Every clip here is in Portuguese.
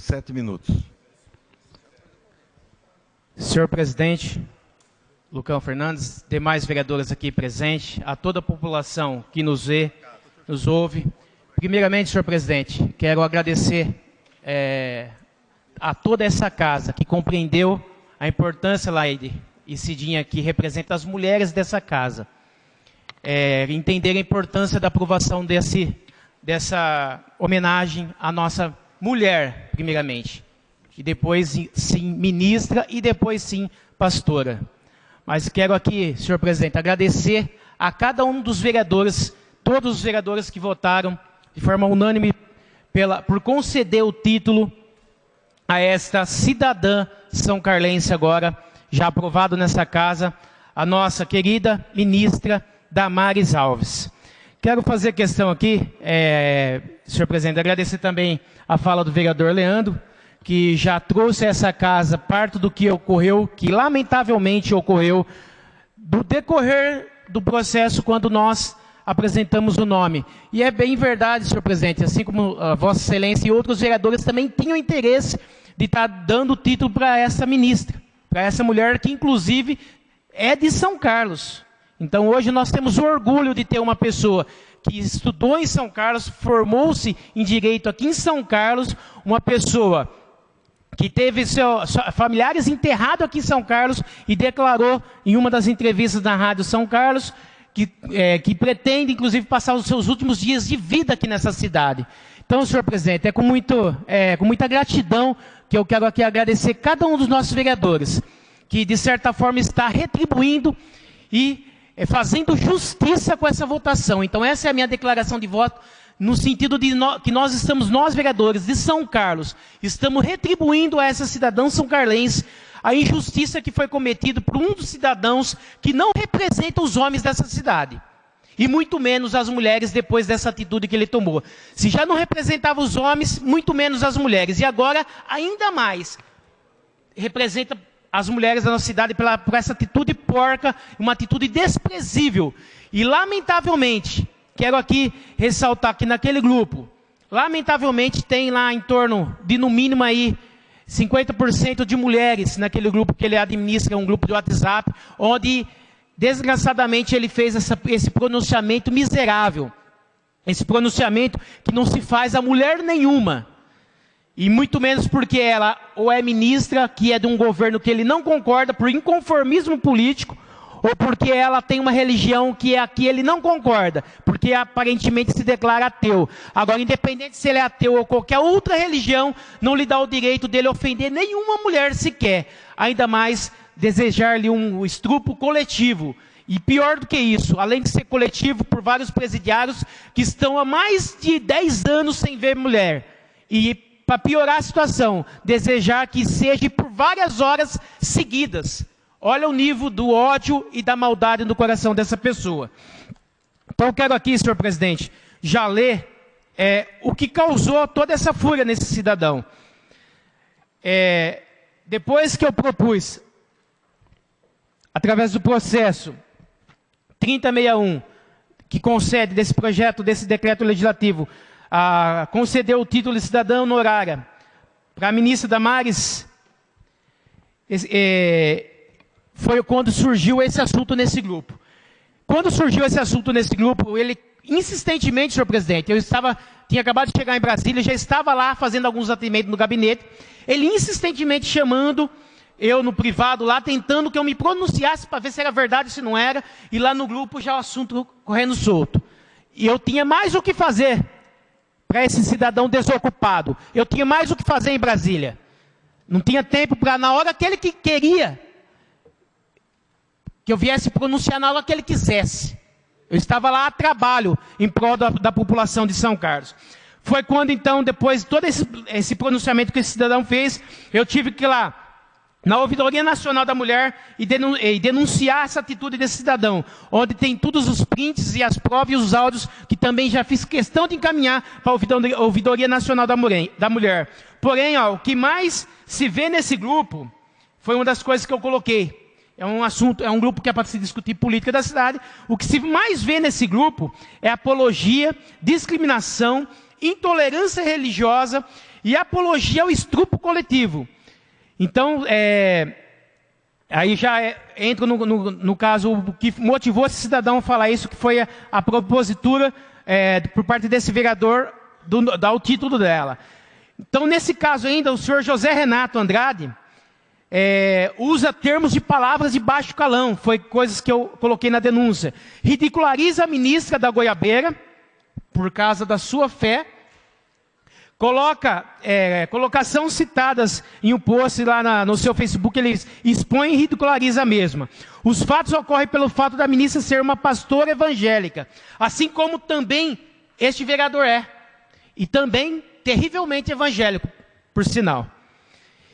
7 minutos. Senhor presidente, Lucão Fernandes, demais vereadores aqui presentes, a toda a população que nos vê, nos ouve. Primeiramente, senhor presidente, quero agradecer a toda essa casa que compreendeu a importância, Laide e Cidinha, que representa as mulheres dessa casa, entender a importância da aprovação dessa homenagem à nossa mulher, primeiramente, e depois sim ministra e depois sim pastora. Mas quero aqui, senhor presidente, agradecer a cada um dos vereadores, todos os vereadores que votaram de forma unânime por conceder o título a esta cidadã são carlense agora, já aprovado nessa casa, a nossa querida ministra Damares Alves. Quero fazer questão aqui, senhor presidente, agradecer também a fala do vereador Leandro, que já trouxe a essa casa parte do que ocorreu, que lamentavelmente ocorreu, do decorrer do processo quando nós apresentamos o nome. E é bem verdade, senhor presidente, assim como a Vossa Excelência e outros vereadores também tinham interesse de estar dando o título para essa ministra, para essa mulher que inclusive é de São Carlos. Então hoje nós temos o orgulho de ter uma pessoa que estudou em São Carlos, formou-se em Direito aqui em São Carlos, uma pessoa que teve seus familiares enterrados aqui em São Carlos e declarou em uma das entrevistas na Rádio São Carlos que pretende, inclusive, passar os seus últimos dias de vida aqui nessa cidade. Então, senhor presidente, com muita gratidão que eu quero aqui agradecer cada um dos nossos vereadores, que, de certa forma, está retribuindo e fazendo justiça com essa votação. Então, essa é a minha declaração de voto, no sentido de que nós vereadores de São Carlos, estamos retribuindo a essa cidadã são carlense a injustiça que foi cometida por um dos cidadãos que não representa os homens dessa cidade. E muito menos as mulheres depois dessa atitude que ele tomou. Se já não representava os homens, muito menos as mulheres. E agora, ainda mais, representa as mulheres da nossa cidade por essa atitude porca, uma atitude desprezível. E, lamentavelmente, quero aqui ressaltar que naquele grupo, lamentavelmente, tem lá em torno de, no mínimo, aí, 50% de mulheres naquele grupo que ele administra, um grupo de WhatsApp, onde, desgraçadamente, ele fez esse pronunciamento miserável. Esse pronunciamento que não se faz a mulher nenhuma. E muito menos porque ela ou é ministra, que é de um governo que ele não concorda, por inconformismo político, ou porque ela tem uma religião que é a que ele não concorda, porque aparentemente se declara ateu. Agora, independente se ele é ateu ou qualquer outra religião, não lhe dá o direito dele ofender nenhuma mulher sequer. Ainda mais desejar-lhe um estupro coletivo. E pior do que isso, além de ser coletivo, por vários presidiários que estão há mais de 10 anos sem ver mulher. E, para piorar a situação, desejar que seja por várias horas seguidas. Olha o nível do ódio e da maldade no coração dessa pessoa. Então, eu quero aqui, senhor presidente, já ler o que causou toda essa fúria nesse cidadão. Depois que eu propus, através do processo 3061, que concede desse projeto, desse decreto legislativo, concedeu o título de cidadã honorária para a ministra Damares, foi quando surgiu esse assunto nesse grupo. Quando surgiu esse assunto nesse grupo, ele insistentemente, senhor presidente, tinha acabado de chegar em Brasília, já estava lá fazendo alguns atendimentos no gabinete, ele insistentemente chamando eu no privado lá, tentando que eu me pronunciasse para ver se era verdade ou se não era, e lá no grupo já o assunto correndo solto. E eu tinha mais o que fazer para esse cidadão desocupado. Eu tinha mais o que fazer em Brasília. Não tinha tempo para, na hora que ele queria, que eu viesse pronunciar na hora que ele quisesse. Eu estava lá a trabalho em prol da população de São Carlos. Foi quando, então, depois de todo esse pronunciamento que esse cidadão fez, eu tive que ir lá na Ouvidoria Nacional da Mulher e denunciar essa atitude desse cidadão, onde tem todos os prints e as provas e os áudios que também já fiz questão de encaminhar para a Ouvidoria Nacional da Mulher. Porém, o que mais se vê nesse grupo foi uma das coisas que eu coloquei. É um grupo que é para se discutir política da cidade. O que se mais vê nesse grupo é apologia, discriminação, intolerância religiosa e apologia ao estupro coletivo. Então, aí já entro no caso, o que motivou esse cidadão a falar isso, que foi a propositura por parte desse vereador, dar o título dela. Então, nesse caso ainda, o senhor José Renato Andrade usa termos de palavras de baixo calão, foi coisas que eu coloquei na denúncia. Ridiculariza a ministra da Goiabeira, por causa da sua fé. Colocação citadas em um post lá no seu Facebook, ele expõe e ridiculariza a mesma. Os fatos ocorrem pelo fato da ministra ser uma pastora evangélica, assim como também este vereador e também terrivelmente evangélico, por sinal.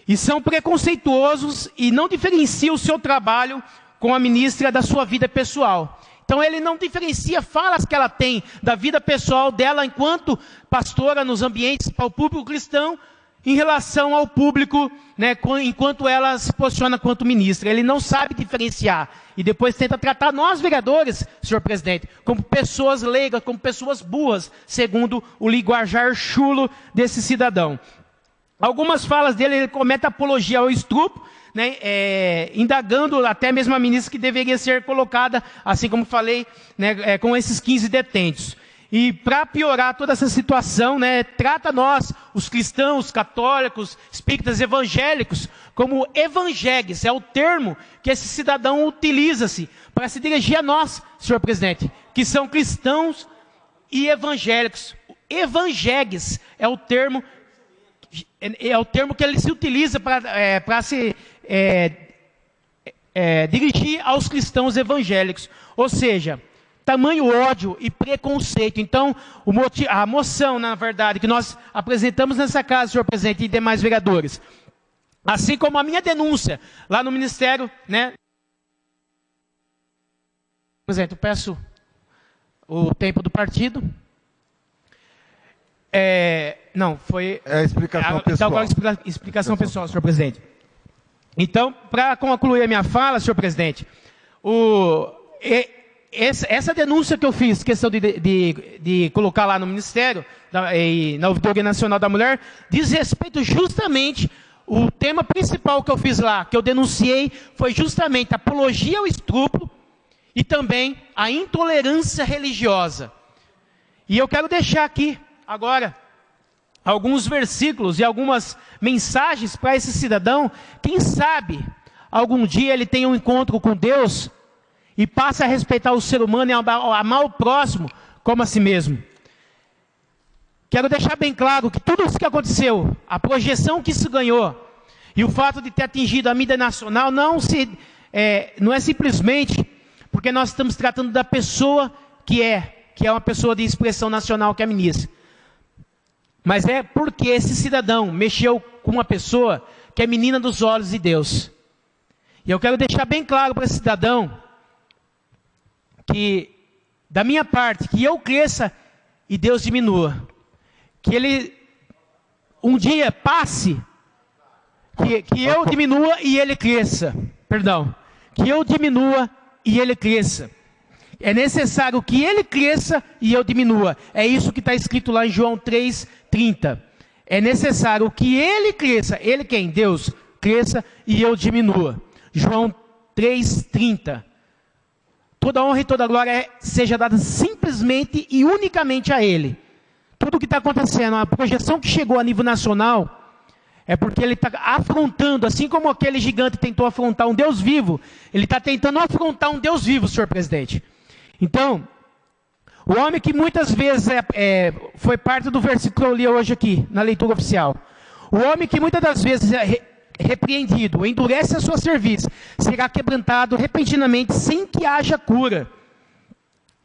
E são preconceituosos e não diferenciam o seu trabalho com a ministra da sua vida pessoal. Então ele não diferencia falas que ela tem da vida pessoal dela enquanto pastora nos ambientes para o público cristão em relação ao público, né, enquanto ela se posiciona quanto ministra. Ele não sabe diferenciar e depois tenta tratar nós vereadores, senhor presidente, como pessoas leigas, como pessoas burras, segundo o linguajar chulo desse cidadão. Algumas falas dele, ele comete apologia ao estupro, né, indagando até mesmo a ministra que deveria ser colocada, assim como falei, né, com esses 15 detentos. E para piorar toda essa situação, né, trata nós, os cristãos, católicos, espíritas evangélicos, como evangélicos. É o termo que esse cidadão utiliza-se para se dirigir a nós, senhor presidente, que são cristãos e evangélicos. Evangélicos é o termo que ele se utiliza para se dirigir aos cristãos evangélicos. Ou seja, tamanho ódio e preconceito. Então, a moção, na verdade, que nós apresentamos nessa casa, senhor presidente, e demais vereadores, assim como a minha denúncia lá no Ministério, né? Presidente, eu peço o tempo do partido. Não, foi... É a explicação pessoal. Então, agora explicação pessoal, senhor presidente. Então, para concluir a minha fala, senhor presidente, essa denúncia que eu fiz, questão de colocar lá no Ministério, e na Ouvidoria Nacional da Mulher, diz respeito justamente, o tema principal que eu fiz lá, que eu denunciei, foi justamente a apologia ao estupro e também a intolerância religiosa. E eu quero deixar aqui, agora, alguns versículos e algumas mensagens para esse cidadão. Quem sabe, algum dia ele tenha um encontro com Deus e passe a respeitar o ser humano e amar o próximo como a si mesmo. Quero deixar bem claro que tudo isso que aconteceu, a projeção que isso ganhou, e o fato de ter atingido a mídia nacional, não é simplesmente porque nós estamos tratando da pessoa que é uma pessoa de expressão nacional, que é a ministra. Mas é porque esse cidadão mexeu com uma pessoa que é menina dos olhos de Deus. E eu quero deixar bem claro para esse cidadão que, da minha parte, que eu cresça e Deus diminua. Que ele um dia passe, que eu diminua e ele cresça. Perdão. Que eu diminua e ele cresça. É necessário que ele cresça e eu diminua. É isso que está escrito lá em João 3:30. É necessário que ele cresça. Ele quem? Deus. Cresça e eu diminua. João 3:30. Toda honra e toda glória seja dada simplesmente e unicamente a ele. Tudo o que está acontecendo, a projeção que chegou a nível nacional, é porque ele está afrontando, assim como aquele gigante tentou afrontar um Deus vivo, ele está tentando afrontar um Deus vivo, senhor presidente. Então, o homem que muitas vezes foi parte do versículo que eu li hoje aqui, na leitura oficial. O homem que muitas das vezes é repreendido, endurece a sua cerviz, será quebrantado repentinamente sem que haja cura.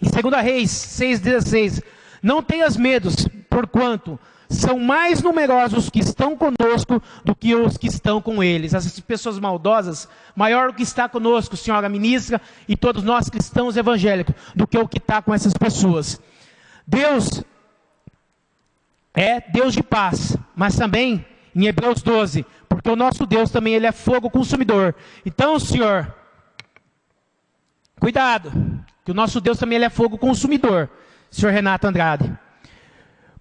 Em 2 Reis 6,16, não tenhas medos, porquanto são mais numerosos os que estão conosco do que os que estão com eles. Essas pessoas maldosas, maior o que está conosco, senhora ministra, e todos nós cristãos evangélicos, do que o que está com essas pessoas. Deus é Deus de paz, mas também, em Hebreus 12, porque o nosso Deus também ele é fogo consumidor. Então, senhor, cuidado, que o nosso Deus também ele é fogo consumidor, senhor Renato Andrade.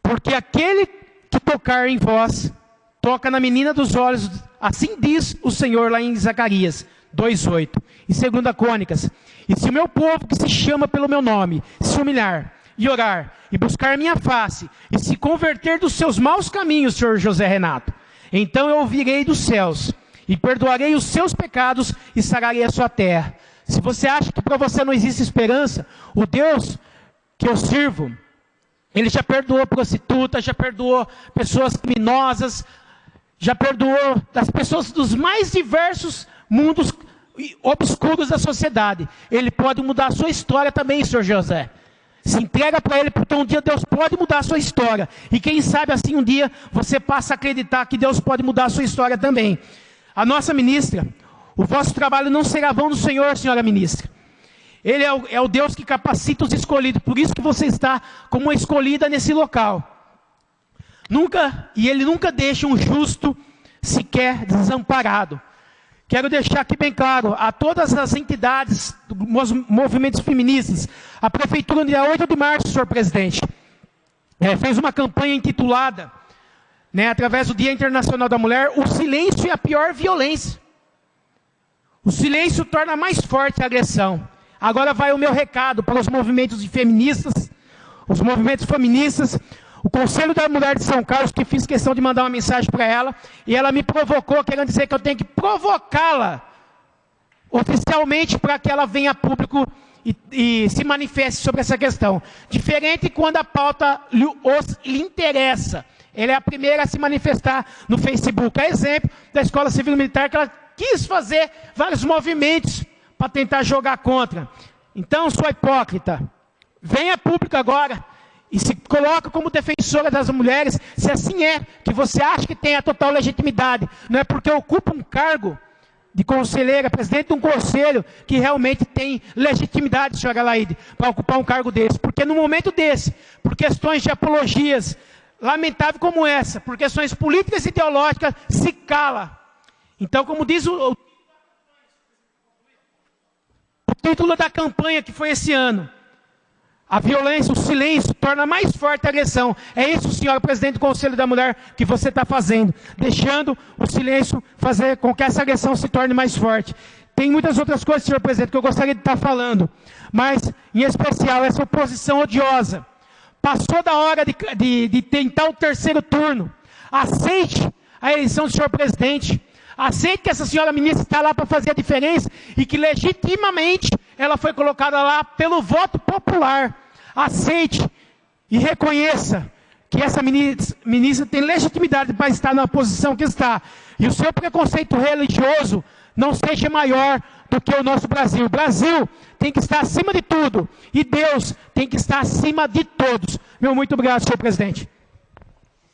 Porque aquele que tocar em vós, toca na menina dos olhos, assim diz o Senhor lá em Zacarias 2:8. E 2 Crônicas, e se o meu povo que se chama pelo meu nome, se humilhar e orar, e buscar minha face, e se converter dos seus maus caminhos, senhor José Renato, então eu ouvirei dos céus, e perdoarei os seus pecados, e sararei a sua terra. Se você acha que para você não existe esperança, o Deus que eu sirvo, Ele já perdoou prostitutas, já perdoou pessoas criminosas, já perdoou das pessoas dos mais diversos mundos obscuros da sociedade. Ele pode mudar a sua história também, senhor José. Se entrega para Ele, porque um dia Deus pode mudar a sua história. E quem sabe assim um dia você passa a acreditar que Deus pode mudar a sua história também. A nossa ministra, o vosso trabalho não será vão no Senhor, senhora ministra. Ele é o Deus que capacita os escolhidos. Por isso que você está como uma escolhida nesse local. Ele nunca deixa um justo sequer desamparado. Quero deixar aqui bem claro a todas as entidades, movimentos feministas. A Prefeitura, no dia 8 de março, senhor presidente, fez uma campanha intitulada, através do Dia Internacional da Mulher, o silêncio é a pior violência. O silêncio torna mais forte a agressão. Agora vai o meu recado para os movimentos feministas, os movimentos feministas, o Conselho da Mulher de São Carlos, que fiz questão de mandar uma mensagem para ela, e ela me provocou, querendo dizer que eu tenho que provocá-la oficialmente para que ela venha a público e se manifeste sobre essa questão. Diferente quando a pauta lhe interessa. Ela é a primeira a se manifestar no Facebook. É exemplo da Escola Civil Militar, que ela quis fazer vários movimentos para tentar jogar contra. Então, sua hipócrita, venha a público agora e se coloca como defensora das mulheres, se assim é, que você acha que tem a total legitimidade. Não é porque ocupa um cargo de conselheira, presidente de um conselho, que realmente tem legitimidade, senhora Laide, para ocupar um cargo desse. Porque no momento desse, por questões de apologias, lamentável como essa, por questões políticas e ideológicas, se cala. Então, como diz o título da campanha que foi esse ano, a violência, o silêncio, torna mais forte a agressão. É isso, senhora presidente do Conselho da Mulher, que você está fazendo. Deixando o silêncio fazer com que essa agressão se torne mais forte. Tem muitas outras coisas, senhor presidente, que eu gostaria de estar falando. Mas, em especial, essa oposição odiosa. Passou da hora de tentar o terceiro turno. Aceite a eleição do senhor presidente. Aceite que essa senhora ministra está lá para fazer a diferença e que legitimamente ela foi colocada lá pelo voto popular. Aceite e reconheça que essa ministra tem legitimidade para estar na posição que está. E o seu preconceito religioso não seja maior do que o nosso Brasil. O Brasil tem que estar acima de tudo. E Deus tem que estar acima de todos. Meu muito obrigado, senhor presidente.